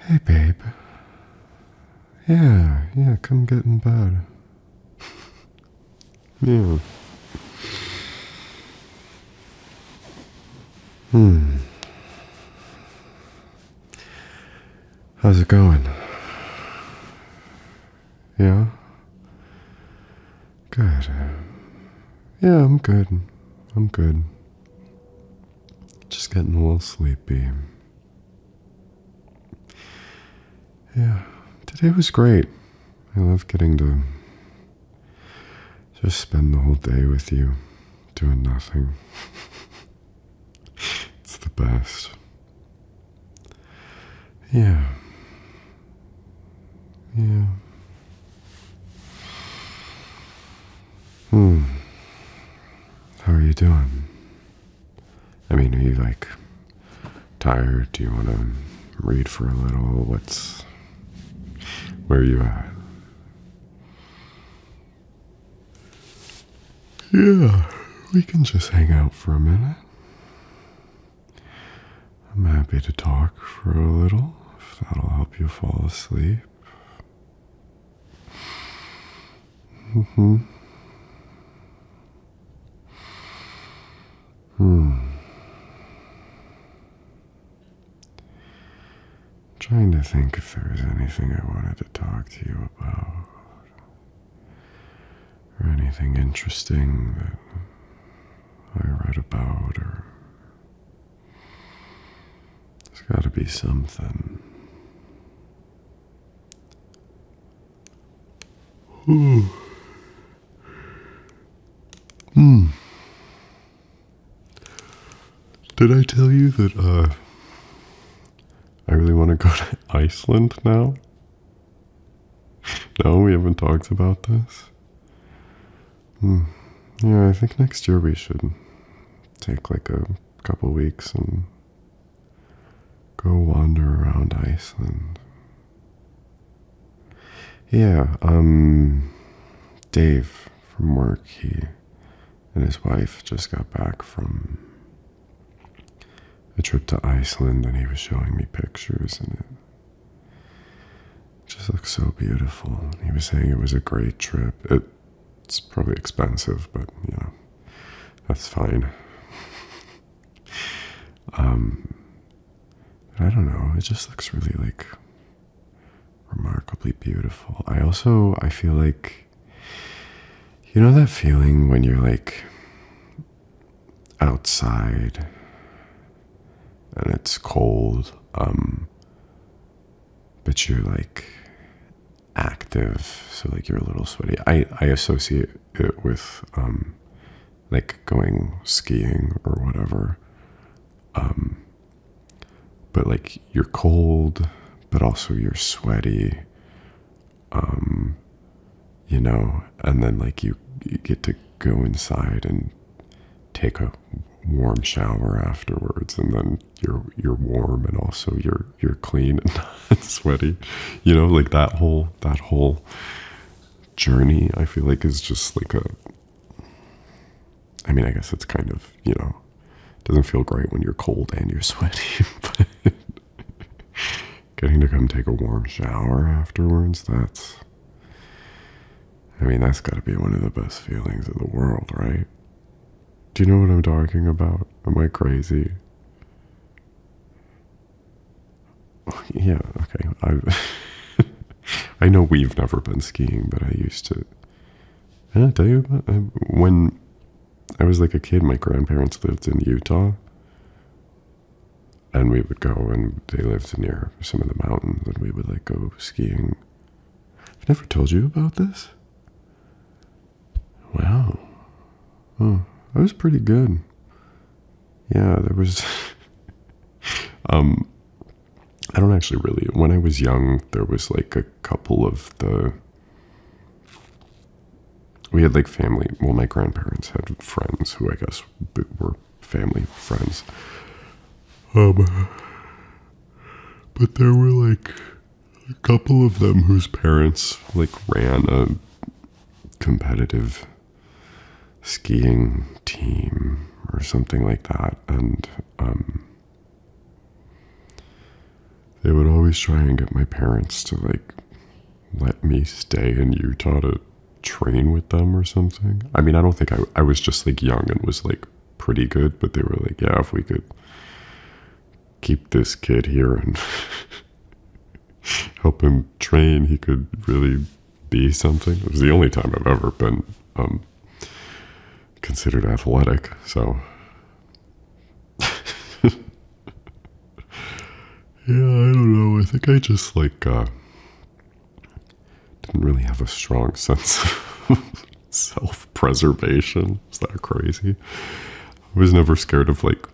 Hey, babe. Yeah, come get in bed. Yeah. How's it going? Yeah? Good. Yeah, I'm good. I'm good. Just getting a little sleepy. Yeah. Today was great. I love getting to just spend the whole day with you, doing nothing. It's the best. Yeah. Yeah. How are you doing? I mean, are you like tired? Do you want to read for a little? Where are you at? Yeah, we can just hang out for a minute. I'm happy to talk for a little, if that'll help you fall asleep. Trying to think if there was anything I wanted to talk to you about. Or anything interesting that I read about, or there's gotta be something. Did I tell you that I really want to go to Iceland now? No, we haven't talked about this. Yeah, I think next year we should take like a couple weeks and go wander around Iceland. Yeah, Dave from work, he and his wife just got back from a trip to Iceland, and he was showing me pictures, and it just looks so beautiful. He was saying it was a great trip. It's probably expensive, but that's fine. I don't know. It just looks really like remarkably beautiful. I feel like, that feeling when you're like outside and it's cold, but you're like active, so like you're a little sweaty. I associate it with like going skiing or whatever. But like you're cold, but also you're sweaty, and then like you get to go inside and take a warm shower afterwards, and then you're warm and also you're clean and not sweaty. Like that whole journey, I feel like is just like I guess it's kind of, doesn't feel great when you're cold and you're sweaty, but getting to come take a warm shower afterwards, that's got to be one of the best feelings in the world, right? Do you know what I'm talking about? Am I crazy? Yeah, okay. I know we've never been skiing, but I used to. Did I tell you about when I was like a kid, my grandparents lived in Utah, and we would go, and they lived near some of the mountains, and we would like go skiing. I've never told you about this? Wow. Oh, that was pretty good. Yeah, there was I don't actually really, when I was young, there was like a couple of we had like family, well, my grandparents had friends who I guess were family friends. But there were like a couple of them whose parents like ran a competitive skiing team or something like that, and they would always always try and get my parents to like let me stay in Utah to train with them or something. I mean, I don't think I was just like young and was like pretty good, but they were like, yeah, if we could keep this kid here and help him train, he could really be something. It was the only time I've ever been considered athletic, so yeah, I don't know. I think I just like didn't really have a strong sense of self-preservation. Is that crazy? I was never scared of like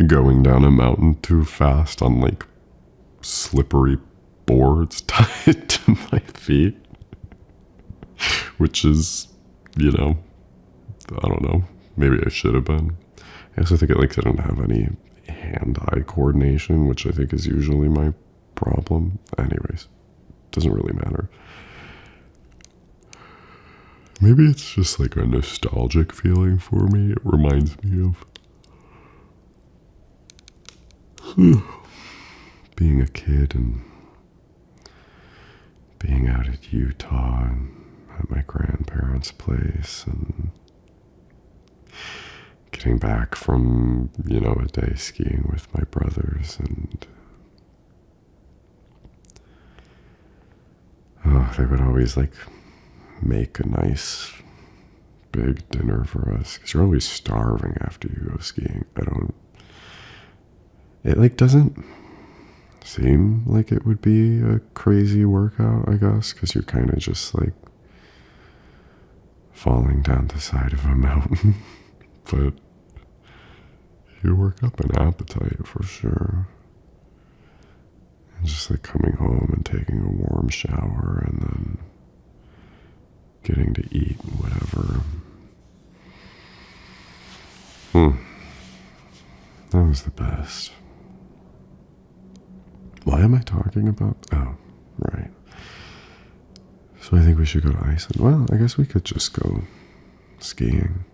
going down a mountain too fast on like slippery boards tied to my feet, which is, you know, I don't know, maybe I should have been. I also think I didn't have any hand-eye coordination, which I think is usually my problem. Anyways, doesn't really matter. Maybe it's just like a nostalgic feeling for me. It reminds me of being a kid and being out at Utah and at my grandparents' place and getting back from, you know, a day skiing with my brothers and they would always like make a nice big dinner for us because you're always starving after you go skiing. It like doesn't seem like it would be a crazy workout, I guess, because you're kind of just like falling down the side of a mountain. But you work up an appetite for sure. And just like coming home and taking a warm shower and then getting to eat whatever. That was the best. Why am I talking about? Oh, right. So I think we should go to Iceland. Well, I guess we could just go skiing.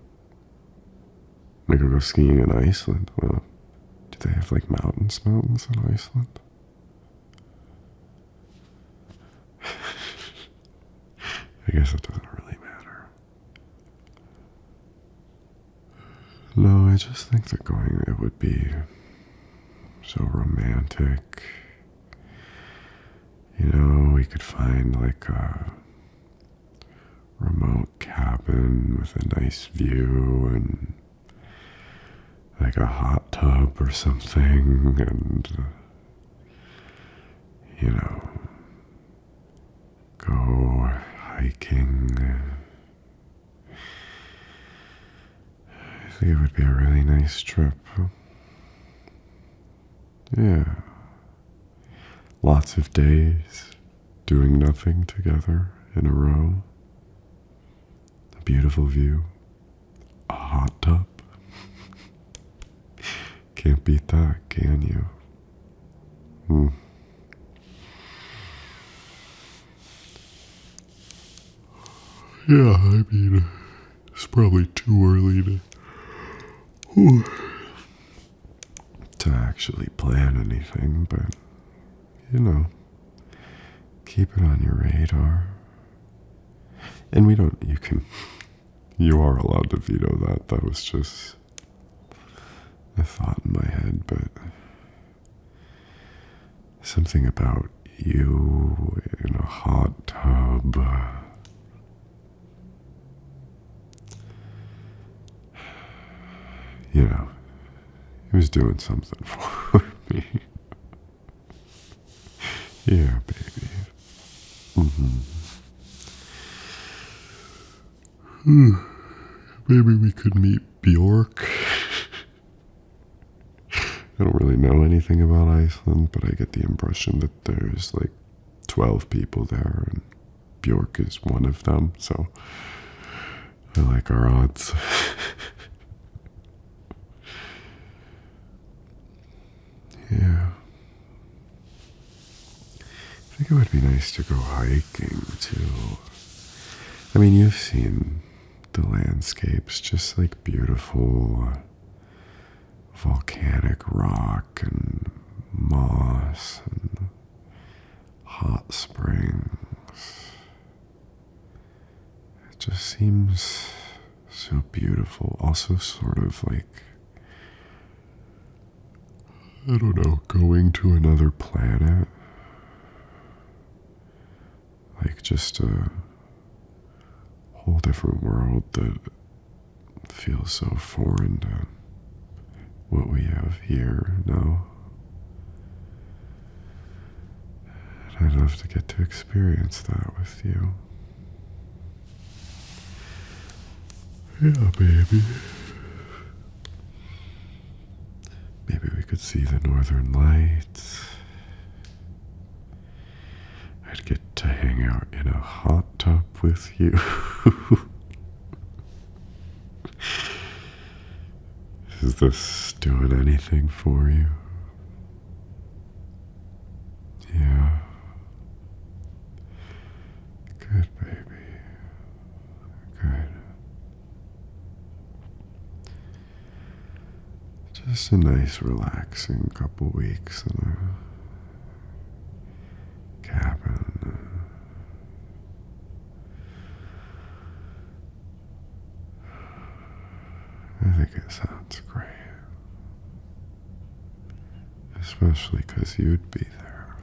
We could go skiing in Iceland. Well, do they have like mountains in Iceland? I guess it doesn't really matter. No, I just think that it would be so romantic. You know, we could find like a remote cabin with a nice view and like a hot tub or something and, you know, go hiking. I think it would be a really nice trip. Yeah. Lots of days doing nothing together in a row. A beautiful view. A hot tub. Can't beat that, can you? Yeah, I mean, it's probably too early to actually plan anything, but, you know, keep it on your radar. And you are allowed to veto that. That was just a thought in my head, but something about you in a hot tub. You know, he was doing something for me. Yeah, baby. Maybe we could meet Bjork. I don't really know anything about Iceland, but I get the impression that there's like 12 people there, and Bjork is one of them, so I like our odds. Yeah. I think it would be nice to go hiking too. I mean, you've seen the landscapes, just like beautiful volcanic rock and moss and hot springs. It just seems so beautiful. Also, sort of like, I don't know, going to another planet. Like just a whole different world that feels so foreign to what we have here now. And I'd love to get to experience that with you. Yeah, baby. Maybe we could see the northern lights. I'd get to hang out in a hot tub with you. Is this doing anything for you? Yeah. Good, baby. Good. Just a nice, relaxing couple weeks in a cabin. I think it sounds great. Especially because you'd be there.